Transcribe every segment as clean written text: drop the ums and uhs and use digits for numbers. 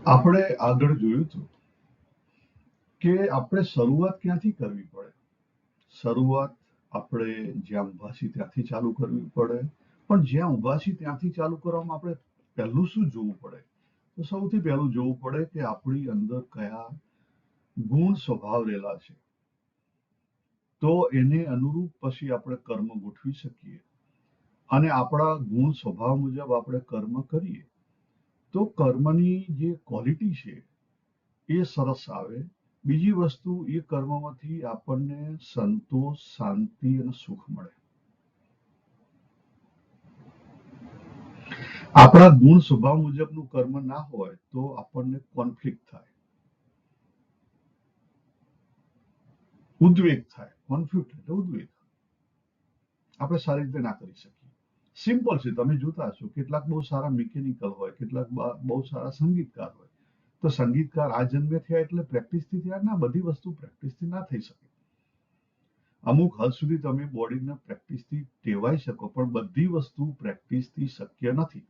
આપણે આગળ જોયું હતું કે આપણે શરૂઆત ક્યાંથી કરવી પડે. શરૂઆત આપણે જ્યાં ઊભા છીએ ત્યાંથી ચાલુ કરવી પડે. પણ જ્યાં ઊભા છીએ ત્યાંથી ચાલુ કરવામાં આપણે પહેલું શું જોવું પડે? તો સૌથી પહેલું જોવું પડે કે આપણી અંદર કયા ગુણ સ્વભાવ રહેલા છે. તો એને અનુરૂપ પછી આપણે કર્મ ગોઠવી શકીએ. અને આપણા ગુણ સ્વભાવ મુજબ આપણે કર્મ કરીએ તો કર્મની જે ક્વોલિટી છે એ સરસ આવે. બીજી વસ્તુ, એ કર્મમાંથી આપણને સંતોષ, શાંતિ અને સુખ મળે. આપણા ગુણ સ્વભાવ મુજબનું કર્મ ના હોય તો આપણને કોન્ફ્લિક્ટ થાય, ઉદ્વેગ થાય. કોન્ફ્લિક્ટ એટલે ઉદ્વેગ. આપણે સારી રીતે ના કરી શકીએ. સિમ્પલ છે, તમે જોતા હશો કેટલાક બહુ સારા મિકેનિકલ હોય, કેટલાક બહુ સારા સંગીતકાર હોય. તો સંગીતકાર આ જન્મે થયા એટલે પ્રેક્ટિસથી થયા ના? બધી વસ્તુ પ્રેક્ટિસથી ના થઈ શકે. અમુક હદ સુધી તમે બોડીને પ્રેક્ટિસથી ટેવાઈ શકો, પણ બધી વસ્તુ પ્રેક્ટિસથી શક્ય નથી.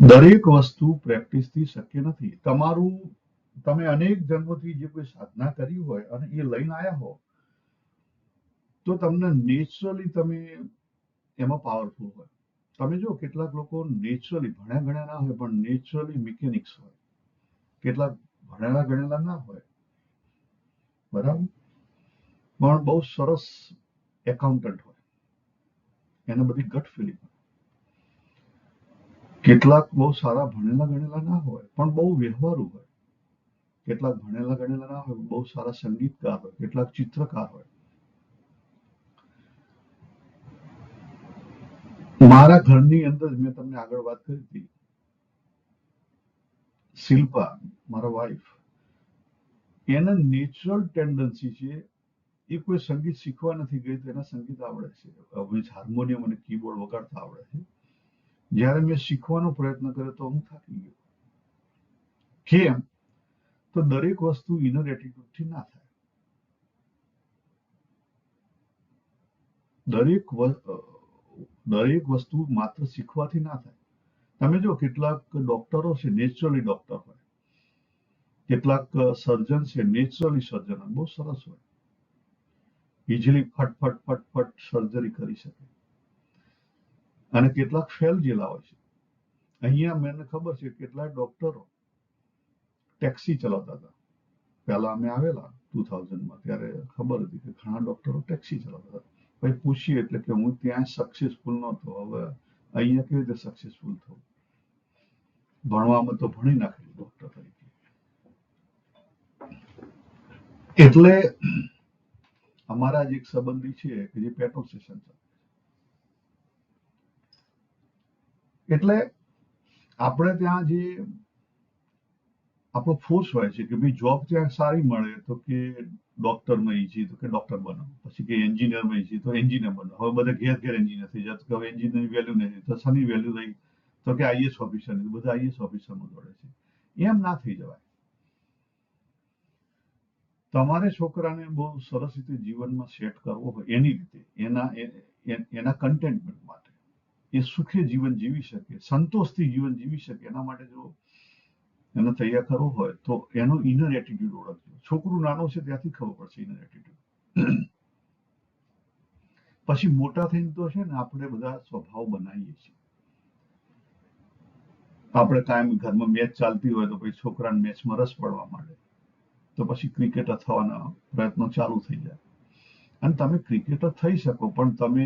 દરેક વસ્તુ પ્રેક્ટિસથી શક્ય નથી. તમે અનેક જન્મથી જે કોઈ સાધના કરી હોય અને એ લઈને આવ્યા હો તો તમને નેચરલી તમે એમાં પાવરફુલ હોય. તમે જો કેટલાક લોકો નેચરલી ભણ્યા ગણ્યા ના હોય પણ નેચરલી મિકેનિક્સ હોય. કેટલાક ભણેલા ગણેલા ના હોય, બરાબર, પણ બહુ સરસ એકાઉન્ટન્ટ હોય. એને બધી ગટ ફિલિંગ હોય. કેટલાક બહુ સારા ભણેલા ગણેલા ના હોય પણ બહુ વ્યવહારુ હોય. કેટલાક ભણેલા ગણેલા ના હોય, બહુ સારા સંગીતકાર હોય, કેટલાક ચિત્રકાર હોય. મારા ઘરની અંદર મેં તમને આગળ વાત કરી હતી, શિલ્પા, મારા વાઈફ, એને નેચરલ ટેન્ડન્સી છે. એ કોઈ સંગીત શીખવા નથી ગઈ તો એને સંગીત આવડે છે. હાર્મોનિયમ અને કીબોર્ડ વગાડતા આવડે છે. જ્યારે મેં શીખવાનો પ્રયત્ન કર્યો તો હું થાકી ગયો. કેમ? તો દરેક વસ્તુ ઇનર એટીટ્યુડથી ના થાય. દરેક વસ્તુ માત્ર શીખવાથી ના થાય. તમે જો કેટલાક ડોક્ટરો છે નેચરલી ડોક્ટર હોય, કેટલાક સર્જન છે નેચરલી સર્જન હોય, બહુ સરસ હોય, ઇઝીલી ફટ ફટ ફટ ફટ સર્જરી કરી શકે. અને કેટલાક ફેલ જેલા હોય છે. અહીંયા મને ખબર છે કેટલાક ડોક્ટરો ટેક્સી ચલાવતા હતા. પહેલા અમે આવેલા 2000માં, ત્યારે ખબર હતી કે ઘણા ડોક્ટરો ટેક્સી ચલાવતા હતા. પછી પૂછીએ એટલે કે હું ત્યાં સક્સેસફુલ નહોતો. હવે અહીંયા કેવી રીતે સક્સેસફુલ થવું? ભણવામાં તો ભણી નાખેલું ડોક્ટર તરીકે. એટલે અમારા જ એક સંબંધી છે કે જે પેટ્રોલ સ્ટેશન છે. એટલે આપણે ત્યાં જે આપણો ફોર્સ હોય છે કે ભાઈ જોબ ત્યાં સારી મળે તો કે ડોક્ટરમાં ઈજી, તો કે ડોક્ટર બનો. પછી કે એન્જિનિયરમાં ઈજી, તો એન્જિનિયર બનો. હવે બધા ઘેર ઘેર એન્જિનિયર થઈ જાય તો હવે એન્જિનિયરની વેલ્યુ નથી, તો શાની વેલ્યુ રહી? તો કે આઈએસ ઓફિસર, બધા આઈએસ ઓફિસરમાં દોડે છે. એમ ના થઈ જવાય. તમારે છોકરાને બહુ સરસ રીતે જીવનમાં સેટ કરવો હોય એની રીતે, એના કન્ટેન્ટમેન્ટ માટે, એ સુખી જીવન જીવી શકે, સંતોષથી જીવન જીવી શકે, એના માટે જો એને તૈયાર કરવો હોય તો એનો ઇનર એટીટ્યુડ ઓળખજો. છોકરું નાનું છે ત્યાંથી ખબર પડશે ઇનર એટીટ્યુડ. પછી મોટા થઈને તો છે ને આપણે બધા સ્વભાવ બનાવીએ છીએ. આપણે કાયમ ઘરમાં મેચ ચાલતી હોય તો પછી છોકરાને મેચમાં રસ પડવા માંડે, તો પછી ક્રિકેટર થવાના પ્રયત્નો ચાલુ થઈ જાય. અને તમે ક્રિકેટર થઈ શકો પણ તમે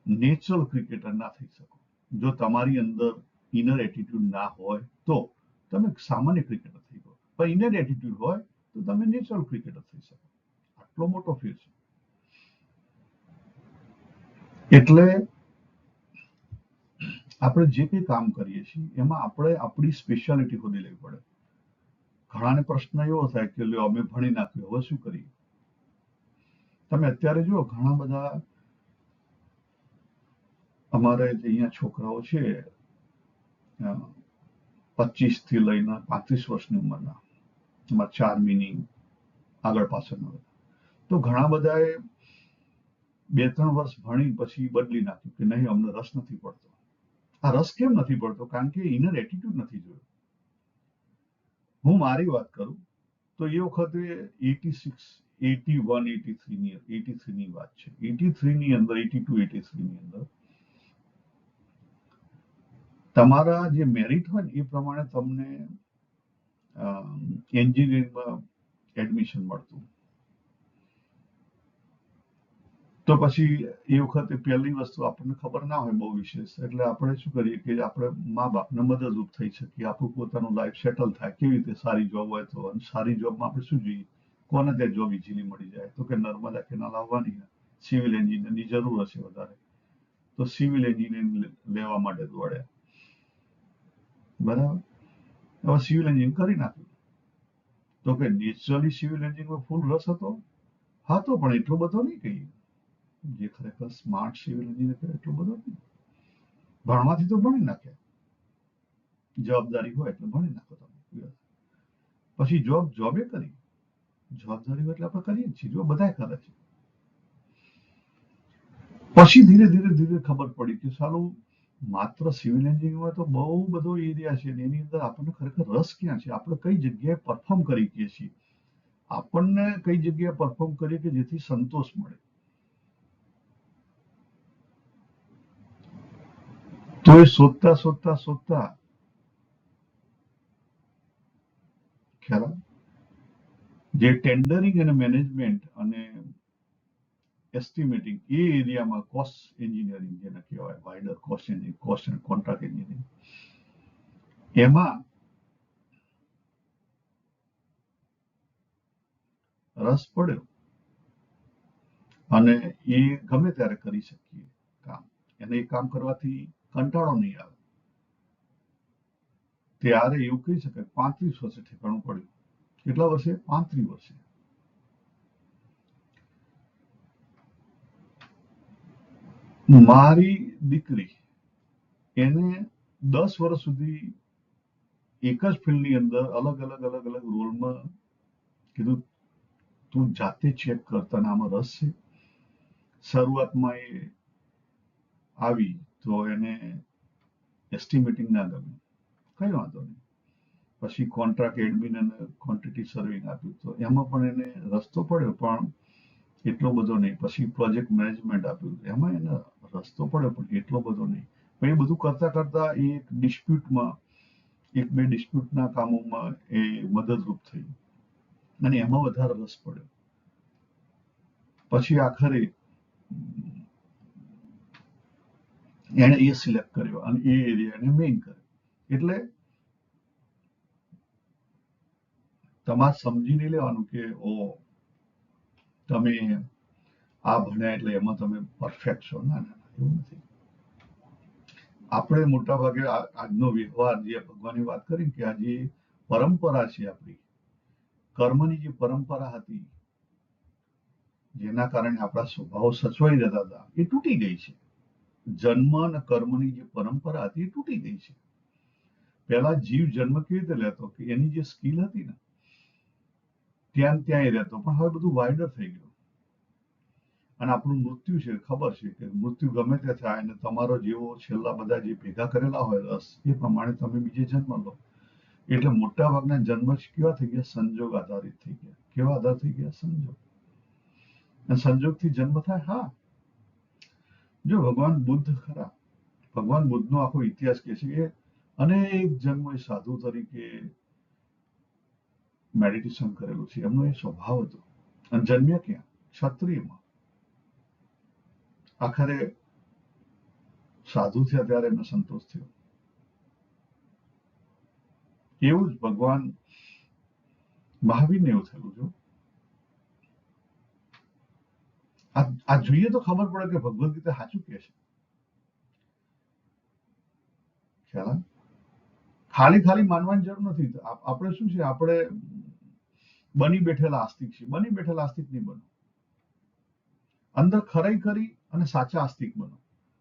નેચરલ ક્રિકેટર ના થઈ શકો. જો તમારી અંદર ઇનર એટીટ્યુડ ના હોય તો તમે સામાન્ય ક્રિકેટર થઈ શકો, પણ ઇનર એટીટ્યુડ હોય તો તમે નેચરલ ક્રિકેટર થઈ શકો. આટલો મોટો ફેર છે. એટલે આપણે જે કંઈ કામ કરીએ છીએ એમાં આપણે આપણી સ્પેશિયાલિટી શોધી લેવી પડે. ઘણાને પ્રશ્ન એવો થાય કે લ્યો અમે ભણી નાખ્યું, હવે શું કરીએ? તમે અત્યારે જુઓ ઘણા બધા અમારે જે અહીંયા છોકરાઓ છે, 25 થી લઈને 35 વર્ષની ઉંમરના, એમાં 4 મિનિંગ આગળ પાછળના, તો ઘણા બધાએ 2-3 વર્ષ ભણી પછી બદલી નાખ્યું કે નહીં અમને રસ નથી પડતો. આ રસ કેમ નથી પડતો? કારણ કે ઇનર એટીટ્યુડ નથી જોયો. હું મારી વાત કરું તો એ વખતે 86, 81, 83 ની વાત છે. 83 ની અંદર, 82, 83 ની અંદર તમારા જે મેરિટ હોય ને એ પ્રમાણે તમને એન્જિનિયરિંગમાં એડમિશન મળતું. તો પછી એ વખતે પહેલી વસ્તુ આપણને ખબર ના હોય બહુ વિશેષ, એટલે આપણે શું કરીએ કે આપણે મા બાપને મદદરૂપ થઈ શકીએ, આપણું પોતાનું લાઈફ સેટલ થાય. કેવી રીતે? સારી જોબ હોય તો. અને સારી જોબમાં આપણે શું જોઈએ? કોને ત્યાં જોબ ઇઝીલી મળી જાય? તો કે નર્મદા કેનાલ આવવાની, સિવિલ એન્જિનિયરની જરૂર હશે વધારે, તો સિવિલ એન્જિનિયરિંગ લેવા માટે દોડ્યા. બરાબર. હવે સિવિલ એન્જિનિયરિંગ કરી નાખ્યું. તો કે નેચરલી સિવિલ એન્જિનિયરિંગમાં ફૂલ રસ હતો? હા, તો પણ એટલો બધો નહીં કહીએ. જે ખરેખર સ્માર્ટ સિવિલ એન્જિનિયર એટલો બધો નહીં. ભણવાથી તો ભણી નાખ્યા, જવાબદારી હોય એટલે ભણી નાખો તમે. પછી જોબે કરી. જવાબદારી હોય એટલે આપણે કરીએ છીએ, જો બધા કરે છે. પછી ધીરે ધીરે ધીરે ખબર પડી કે સાલું માત્ર સિવિલ એન્જિનિયરિંગમાં તો બહુ બધો એરિયા છે, એની અંદર આપણને ખરેખર રસ ક્યાં છે? આપણે કઈ જગ્યાએ પરફોર્મ કરી છીએ? આપણને કઈ જગ્યાએ પરફોર્મ કરીએ કે જેથી સંતોષ મળે? તો એ શોધતા શોધતા શોધતા ખ્યાલ જે ટેન્ડરિંગ અને મેનેજમેન્ટ અને એસ્ટિમેટિંગ એ એરિયામાં કોસ્ટ એન્જિનિયરિંગ જેને કહેવાય, wider cost engineering, cost and contract engineering, એમાં રસ પડ્યો અને એ ગમે ત્યારે કરી શકીએ કામ. એને એ કામ કરવાથી કંટાળો નહીં આવે. ત્યારે એવું કહી શકાય 35 વર્ષે ઠેકાણું પડ્યું. કેટલા વર્ષે? 35 વર્ષે. મારી દીકરી, એને 10 વર્ષ સુધી એક જ ફિલ્ડની અંદર અલગ અલગ રોલમાં કીધું તું જાતે ચેક કર, તને આમાં રસ છે. શરૂઆતમાં એ આવી તો એને એસ્ટિમેટિંગ ના ગમ્યું, કઈ વાંધો નહીં. પછી કોન્ટ્રાક્ટ એડમિન અને ક્વોન્ટિટી સર્વિંગ આપ્યું, તો એમાં પણ એને રસ્તો પડ્યો, પણ એટલો બધો નહીં. પછી પ્રોજેક્ટ મેનેજમેન્ટ આપ્યું, એમાં એને રસ્તો પડ્યો, પણ એટલો બધો નહીં. પણ એ બધું કરતા કરતા એ એક ડિસ્પ્યુટમાં, એક બે ડિસ્પ્યુટના કામોમાં એ મદદરૂપ થઈ અને એમાં વધારે રસ પડ્યો. પછી આખરે એને એ સિલેક્ટ કર્યો અને એ એરિયા એને મેઇન કર્યો. એટલે તમારે સમજી નહીં લેવાનું કે ઓ તમે આ ભણ્યા એટલે એમાં તમે પરફેક્ટ છો. ના ના, એવું નથી. આપણે મોટા ભાગે આજનો વ્યવહાર, જે ભગવાનની વાત કરી કે આ જે પરંપરા છે આપણી, કર્મની જે પરંપરા હતી, જેના કારણે આપણા સ્વભાવ સચવાઈ જતા હતા, એ તૂટી ગઈ છે. જન્મ અને કર્મની જે પરંપરા હતી એ તૂટી ગઈ છે. પહેલા જીવ જન્મ કેવી રીતે લેતો કે એની જે સ્કિલ હતી ને ત્યાં ત્યાં રહેતો, પણ હવે બધું વાઇડર થઈ ગયું. અને આપણું મૃત્યુ છે, ખબર છે કે મૃત્યુ ગમે તે થાય અને તમારો જેવો છેલ્લા બધા જે ભેગા કરેલા હોય રસ, એ પ્રમાણે તમે બીજે જન્મ લો. એટલે મોટા ભાગના જન્મ કેવા થઈ ગયા? સંજોગ આધારિત થઈ ગયા. કેવા આધાર થઈ ગયા? સંજોગ. અને સંજોગથી જન્મ થાય. હા, જો ભગવાન બુદ્ધ ખરા, ભગવાન બુદ્ધનો આખો ઇતિહાસ કે છે એ અનેક જન્મ એ સાધુ તરીકે મેડિટેશન કરેલું છે, એમનો એ સ્વભાવ હતો. અને જન્મ્યા ક્યાં? ક્ષત્રિયમાં. આખરે સાધુ થયા ત્યારે એમને સંતોષ થયો. એવું જ ભગવાન મહાવીરને એવું થયેલું. જો આ જોઈએ તો ખબર પડે કે ભગવદ ગીતા સાચું કે છે. ખ્યાલ? ખાલી ખાલી માનવાની જરૂર નથી. આપણે શું છે, આપણે બની બેઠેલા આસ્તિક છીએ. બની બેઠેલા આસ્તિક નહીં બનો. અંદર ખરાઈ કરી અને સાચા આસ્તિક બનો,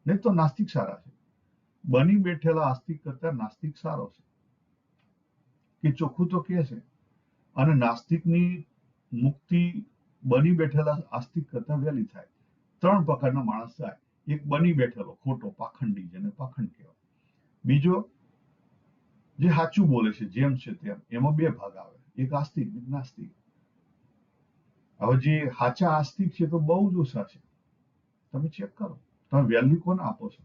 નહીં તો નાસ્તિક સારા છે. બની બેઠેલા આસ્તિક કરતા નાસ્તિક સારો છે, કે ચોખ્ખું તો કે છે. અને નાસ્તિકની મુક્તિ બની બેઠેલા આસ્તિક કરતા વહેલી થાય. 3 પ્રકારના માણસ થાય. એક બની બેઠેલો ખોટો પાખંડી, જેને પાખંડ કહેવાય. બીજો જે સાચું બોલે છે જેમ છે તેમ, એમાં બે ભાગ આવે, એક આસ્તિક એક નાસ્તિક. હવે જે સાચા આસ્તિક છે તો બહુ જ ઓછા છે. તમે ચેક કરો, તમે વેલ્યુ કોને આપો છો?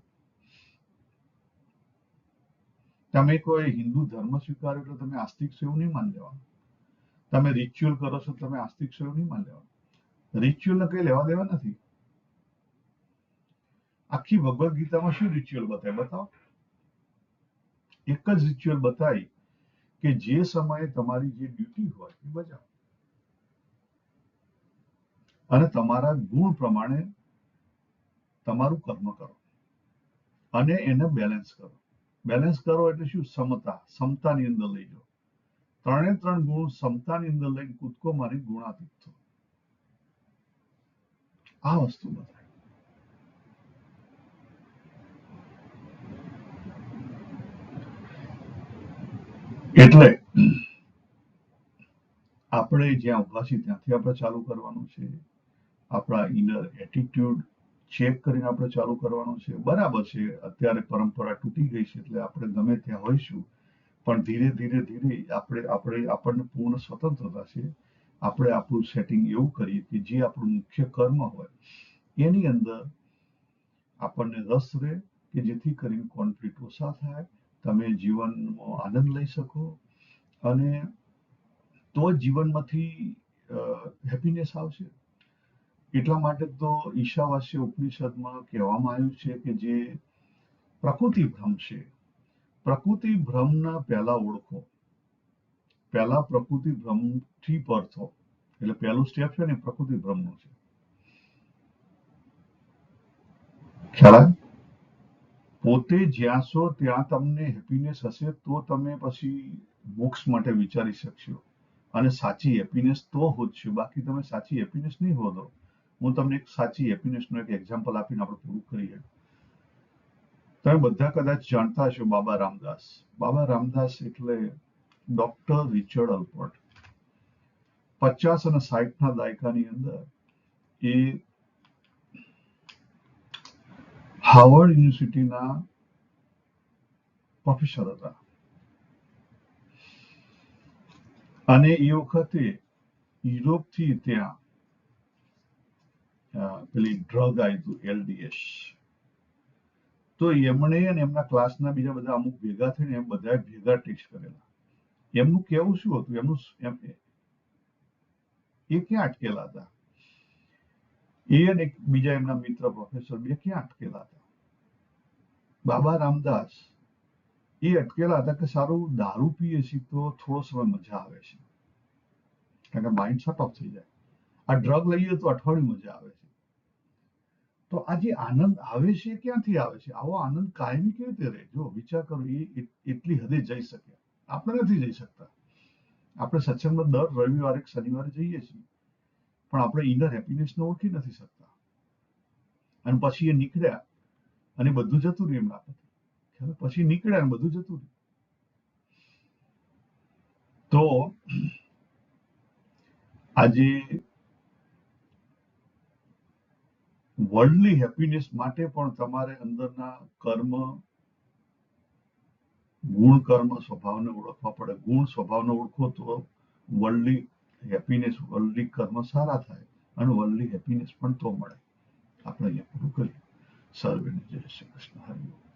તમે કોઈ હિન્દુ ધર્મ સ્વીકાર્યો એટલે તમે આસ્તિક છો એવું નહીં માની લેવાનું. તમે રિચ્યુઅલ કરો છો તમે આસ્તિક છો એવું નહીં માની લેવાનું. રિચ્યુઅલ ને કઈ લેવા દેવા નથી. આખી ભગવદ ગીતામાં શું રિચ્યુઅલ બતાવે બતાવો? એક જ રિચ્યુઅલ બતાવી કે જે સમયે તમારી જે ડ્યુટી હોય એ બજાવો અને તમારા ગુણ પ્રમાણે તમારું કર્મ કરો અને એને બેલેન્સ કરો. બેલેન્સ કરો એટલે શું? સમતાની અંદર લઈ જાઓ. ત્રણે ત્રણ ગુણ સમતાની અંદર લઈને કૂદકો મારી ગુણાતીત થો. આ વસ્તુ બતાવે. એટલે આપણે જ્યાં ઉભા છીએ ત્યાંથી આપણે ચાલુ કરવાનું છે. આપણા ઇનર એટીટ્યુડ ચેક કરીને આપણે ચાલુ કરવાનું છે. બરાબર છે, અત્યારે પરંપરા તૂટી ગઈ છે એટલે આપણે ગમે ત્યાં હોઈશું, પણ ધીરે ધીરે ધીરે આપણને પૂર્ણ સ્વતંત્રતા છે. આપણે આપણું સેટિંગ એવું કરીએ કે જે આપણું મુખ્ય કર્મ હોય એની અંદર આપણને રસ રહે, કે જેથી કરીને કોન્ફ્લિક્ટ ઓછા થાય, તમે જીવનનો આનંદ લઈ શકો અને તો જ જીવનમાંથી હેપીનેસ આવશે. એટલા માટે તો ઈશાવાસ્ય ઉપનિષદમાં કહેવામાં આવ્યું છે કે જે પ્રકૃતિ ભ્રમ છે, પ્રકૃતિ ભ્રમના પહેલા ઓળખો, પહેલા પ્રકૃતિ ભ્રમથી પર થો. એટલે પહેલું સ્ટેપ છે ને પ્રકૃતિ ભ્રમનું છે. ખ્યાલ? પોતે જ્યાં છો ત્યાં તમને હેપીનેસ હશે તો તમે પછી મોક્ષ માટે વિચારી શકશો. અને સાચી હેપીનેસ તો હોદશે, બાકી તમે સાચી હેપીનેસ નહીં હોદો. હું તમને એક સાચી હેપીનેસનું એક એક્ઝામ્પલ આપીને આપણે પૂરું કરીએ. તમે બધા કદાચ જાણતા હશો બાબા રામદાસ. બાબા રામદાસ એટલે ડોક્ટર રિચર્ડ અલ્પર્ટ. 50 અને 60ના દાયકાની અંદર એ હાર્વર્ડ યુનિવર્સિટીના પ્રોફેસર હતા અને એ વખતે યુરોપથી ત્યાં પેલી ડ્રગ આવી હતું LSD. તો એમણે અને એમના ક્લાસના બીજા બધા અમુક ભેગા થઈને એમ બધા ભેગા ટેસ્ટ કરેલા. એમનું કેવું શું હતું? એ ક્યાં અટકેલા હતા? એ અને બીજા એમના મિત્ર પ્રોફેસર બે ક્યાં અટકેલા હતા? બાબા રામદાસ એ અટકેલા હતા કે સારું દારૂ પીએ છીએ તો થોડો સમય મજા આવે છે, કારણ કે માઇન્ડ શટ ઓફ થઈ જાય. આ ડ્રગ લઈએ તો અઠવાડિયું મજા આવે છે. તો આ જે આનંદ આવે છે ક્યાંથી આવે છે? આવો આનંદ કાયમી કેવી રીતે રહે? જો વિચાર કરો, એ એટલી હદે જઈ શકે. આપણે નથી જઈ શકતા. આપણે સત્સંગમાં દર રવિવારે શનિવારે જઈએ છીએ, પણ આપણે ઇનર હેપીનેસને ઓળખી નથી શકતા. અને પછી એ નીકળ્યા અને બધું જતું રહ્યું એમના પછી. પછી નીકળ્યા અને બધું જતું રહ્યું. તો આજે વર્લ્ડલી હેપીનેસ માટે પણ તમારે અંદરના કર્મ, ગુણ કર્મ સ્વભાવને ઓળખવા પડે. ગુણ સ્વભાવને ઓળખો તો વર્લ્ડલી હેપીનેસ, વર્લ્ડલી કર્મ સારા થાય અને વર્લ્ડલી હેપીનેસ પણ તો મળે. આપણે અહીંયા પૂરું કરીએ. સર્વેને જય શ્રી કૃષ્ણ. હરિ ઓમ.